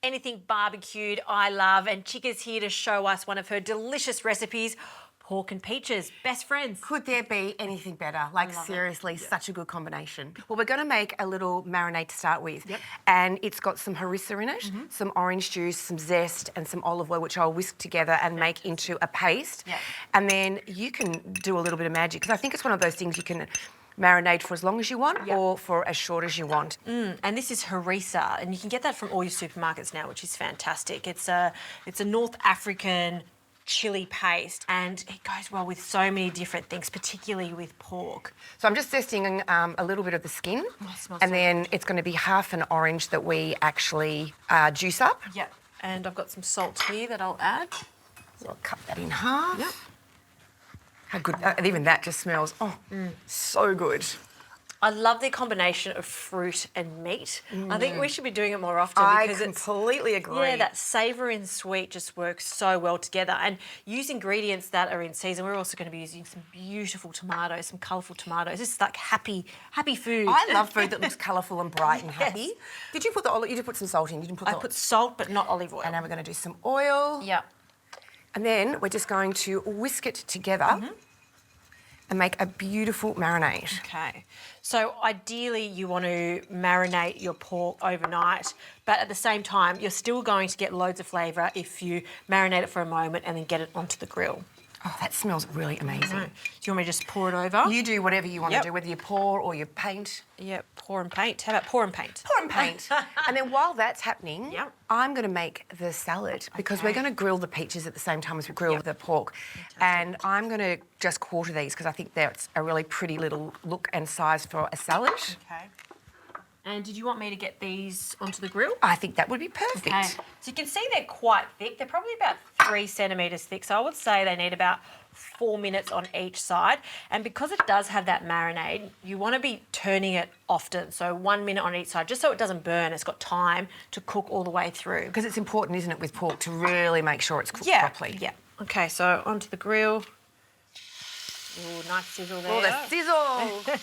anything barbecued, I love. And Chyka's here to show us one of her delicious recipes, pork and peaches, best friends. Could there be anything better? Like, seriously, such a good combination. Well, we're going to make a little marinade to start with. Yep. And it's got some harissa in it, some orange juice, some zest, and some olive oil, which I'll whisk together and make into a paste. Yep. And then you can do a little bit of magic, because I think it's one of those things you can marinate for as long as you want or for as short as you want. And this is harissa, and you can get that from all your supermarkets now, which is fantastic. It's a North African chili paste, and it goes well with so many different things, particularly with pork. So I'm just zesting a little bit of the skin, smells and so then it's going to be half an orange that we actually juice up. Yep. And I've got some salt here that I'll add. So I'll cut that in half. Yep. How good, even that just smells, so good. I love the combination of fruit and meat. I think we should be doing it more often because I completely agree. Yeah, that savoury and sweet just works so well together. And use ingredients that are in season. We're also going to be using some beautiful tomatoes, some colourful tomatoes. This is like happy food. I love food that looks colourful and bright and happy. Did you put the olive? You did put some salt in. You didn't put. I put salt, but not olive oil. And now we're going to do some oil. Yeah. And then we're just going to whisk it together and make a beautiful marinade. Okay. So ideally you want to marinate your pork overnight, but at the same time you're still going to get loads of flavour if you marinate it for a moment and then get it onto the grill. Oh, that smells really amazing. Do you want me to just pour it over? You do whatever you want to do, whether you pour or you paint. Yeah, pour and paint. How about pour and paint? Pour and paint. And then while that's happening, I'm going to make the salad because we're going to grill the peaches at the same time as we grill the pork. And I'm going to just quarter these because I think that's a really pretty little look and size for a salad. Okay. And did you want me to get these onto the grill? I think that would be perfect. Okay. So you can see they're quite thick. They're probably about 3 centimetres thick. So I would say they need about 4 minutes on each side. And because it does have that marinade, you want to be turning it often. So 1 minute on each side, just so it doesn't burn. It's got time to cook all the way through. Because it's important, isn't it, with pork to really make sure it's cooked properly. Yeah. Okay, so onto the grill. Ooh, nice sizzle there. Oh, the sizzle!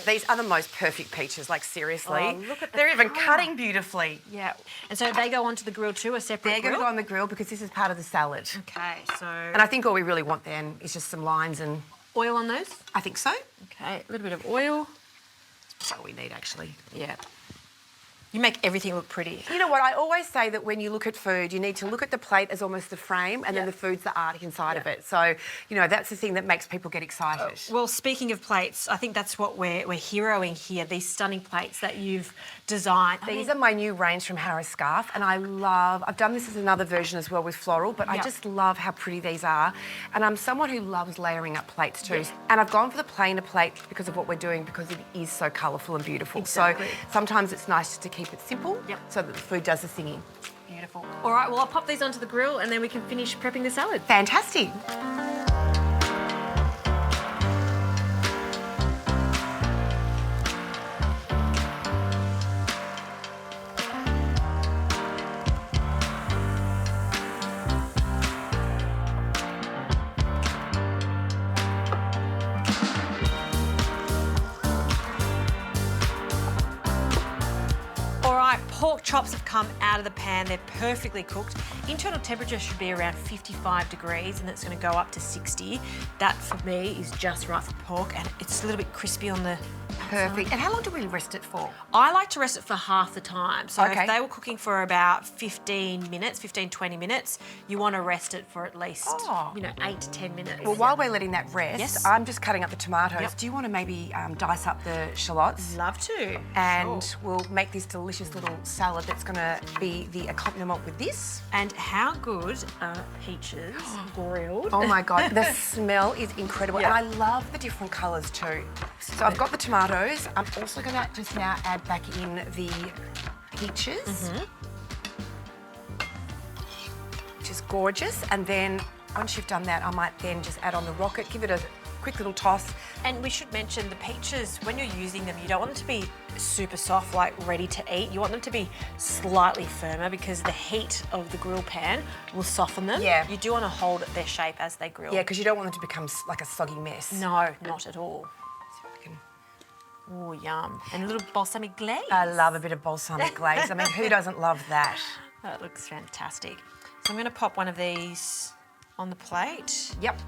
These are the most perfect peaches, like seriously. Oh, look at They're even colour. cutting beautifully. Yeah. And so they go onto the grill too, a separate They're going to go on the grill because this is part of the salad. Okay, so... And I think all we really want then is just some lines and... Oil on those? I think so. Okay, a little bit of oil. That's all we need, actually. Yeah. You make everything look pretty. You know what, I always say that when you look at food, you need to look at the plate as almost the frame and then the food's the art inside of it. So, you know, that's the thing that makes people get excited. Well, speaking of plates, I think that's what we're heroing here, these stunning plates that you've designed. These are my new range from Harris Scarf, and I've done this as another version as well with floral, but I just love how pretty these are. And I'm someone who loves layering up plates too. Yeah. And I've gone for the plainer plate because of what we're doing, because it is so colourful and beautiful. Exactly. So sometimes it's nice just to keep it simple so that the food does the singing. Beautiful. All right, well, I'll pop these onto the grill and then we can finish prepping the salad. Fantastic. Pork chops have come out of the pan. They're perfectly cooked. Internal temperature should be around 55 degrees and it's going to go up to 60. That, for me, is just right for pork, and it's a little bit crispy on the Perfect. And how long do we rest it for? I like to rest it for half the time. So if they were cooking for about 15 minutes, 15, 20 minutes, you want to rest it for at least, 8 to 10 minutes. Well, while we're letting that rest, I'm just cutting up the tomatoes. Yep. Do you want to maybe dice up the shallots? Love to. And we'll make this delicious little salad that's going to be the accompaniment with this. And how good are peaches grilled? Oh my God, the smell is incredible. Yep. And I love the different colours too. So I've got the tomatoes. I'm also going to just now add back in the peaches, which is gorgeous. And then once you've done that, I might then just add on the rocket, give it a quick little toss. And we should mention the peaches, when you're using them, you don't want them to be super soft, like ready to eat. You want them to be slightly firmer because the heat of the grill pan will soften them. Yeah. You do want to hold their shape as they grill. Yeah, because you don't want them to become like a soggy mess. No, not at all. Oh, yum. And a little balsamic glaze. I love a bit of balsamic glaze. I mean, who doesn't love that? That looks fantastic. So I'm going to pop one of these on the plate. Yep.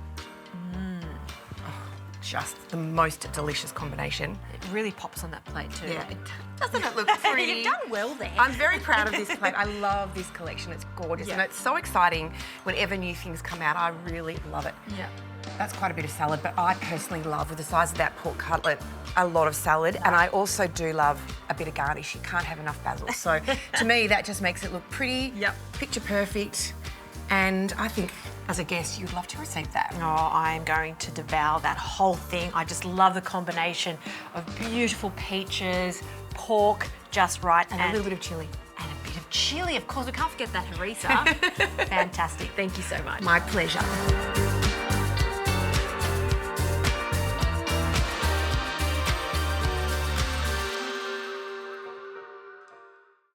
Just the most delicious combination. It really pops on that plate too. Yeah, doesn't it look pretty? You've done well there. I'm very proud of this plate. I love this collection. It's gorgeous, and it's so exciting whenever new things come out. I really love it. Yeah. That's quite a bit of salad, but I personally love, with the size of that pork cutlet, a lot of salad, and I also do love a bit of garnish. You can't have enough basil. So to me, that just makes it look pretty, picture perfect, and I think as a guest, you'd love to receive that. Oh, I'm going to devour that whole thing. I just love the combination of beautiful peaches, pork, just right, And a little bit of chili. And a bit of chili, of course. We can't forget that harissa. Fantastic. Thank you so much. My pleasure.